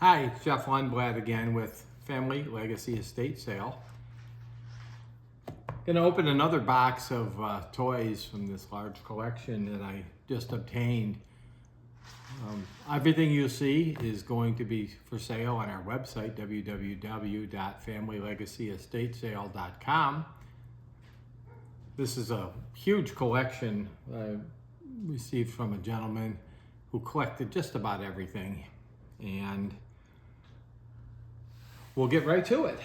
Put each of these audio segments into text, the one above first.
Hi, Jeff Lundblad again with Family Legacy Estate Sale. Going to open another box of toys from this large collection that I just obtained. Everything you see is going to be for sale on our website, www.familylegacyestatesale.com. This is a huge collection I received from a gentleman who collected just about everything, and we'll get right to it.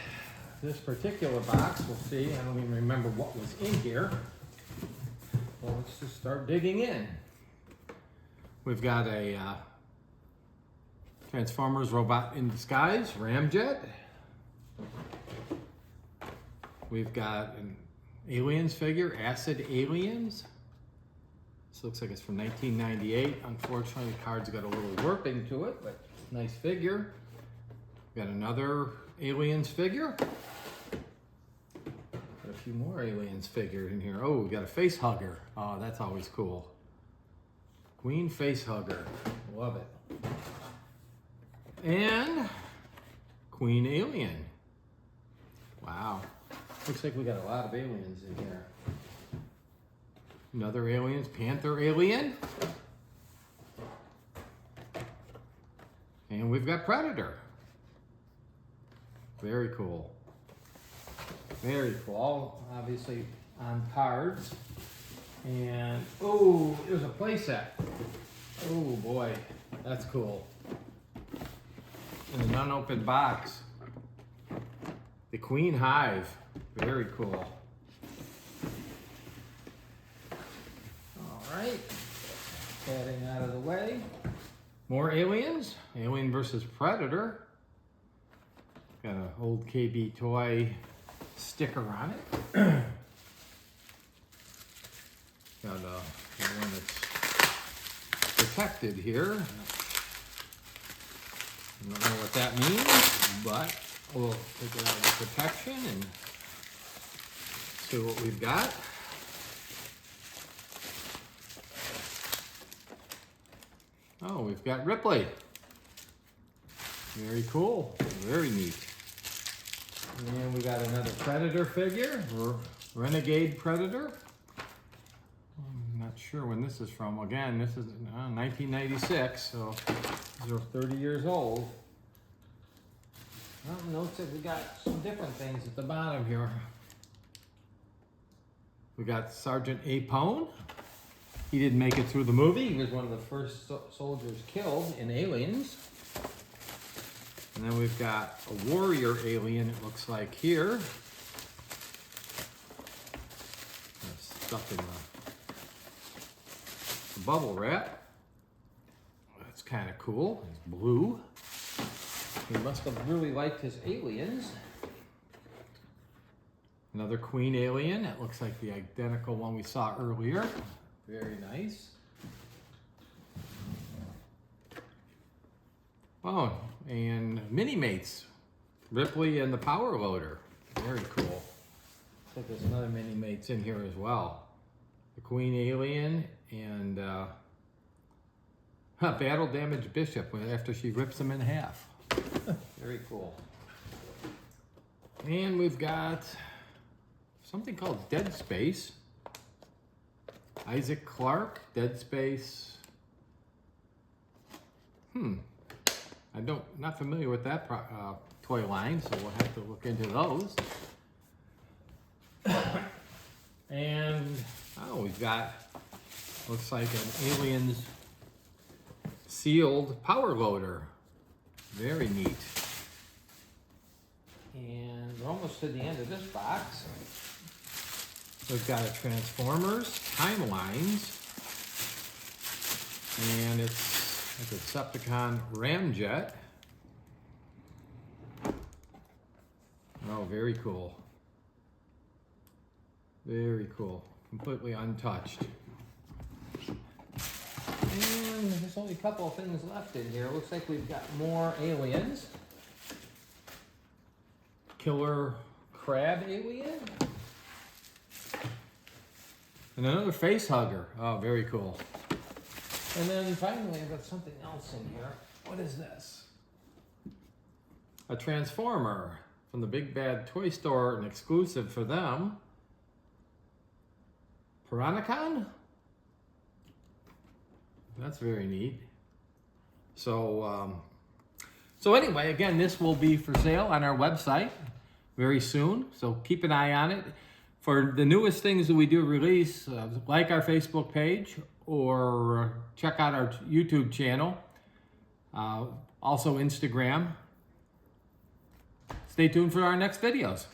This particular box, we'll see, I don't even remember what was in here. Well, let's just start digging in. We've got a Transformers Robot in Disguise, Ramjet. We've got an Aliens figure, Acid Aliens. This looks like it's from 1998. Unfortunately, the card's got a little warping to it, but nice figure. We've got another Aliens figure. Got a few more Aliens figures in here. Oh, we got a face hugger. Oh, that's always cool. Queen face hugger. Love it. And Queen Alien. Wow. Looks like we got a lot of aliens in here. Another Aliens, Panther Alien. And we've got Predator. Very cool. Very cool. All obviously on cards. And, oh, there's a playset. Oh boy, that's cool. In an unopened box. The Queen Hive. Very cool. All right. Getting out of the way. More aliens. Alien versus Predator. Got an old KB toy sticker on it. Got one that's protected here. I don't know what that means, but we'll take it out of the protection and see what we've got. Oh, we've got Ripley. Very cool, very neat. And we got another Predator figure, Renegade Predator. I'm not sure when this is from. Again, this is 1996, so these are 30 years old. Well, notes that we got some different things at the bottom here. We got Sergeant Apone. He didn't make it through the movie. He was one of the first soldiers killed in Aliens. And then we've got a warrior alien, it looks like here. Stuck in the bubble wrap. That's kind of cool. He's blue. He must have really liked his aliens. Another Queen Alien. That looks like the identical one we saw earlier. Very nice. Oh, and MiniMates. Ripley and the Power Loader. Very cool. Looks like there's another MiniMates in here as well. The Queen Alien and battle damaged Bishop after she rips him in half. Very cool. And we've got something called Dead Space. Isaac Clarke, Dead Space. Not familiar with that toy line, so we'll have to look into those. And, oh, we've got, looks like an Aliens sealed power loader. Very neat. And we're almost to the end of this box. We've got a Transformers Timelines. And it's a Decepticon Ramjet. Oh, very cool. Very cool. Completely untouched. And there's only a couple of things left in here. Looks like we've got more aliens. Killer Crab Alien. And another face hugger. Oh, very cool. And then finally, I've got something else in here. What is this? a Transformer from the Big Bad Toy Store, an exclusive for them. Piranacon? That's very neat. So anyway, again, this will be for sale on our website very soon. So keep an eye on it. For the newest things that we do release, like our Facebook page or check out our YouTube channel. Also Instagram. Stay tuned for our next videos.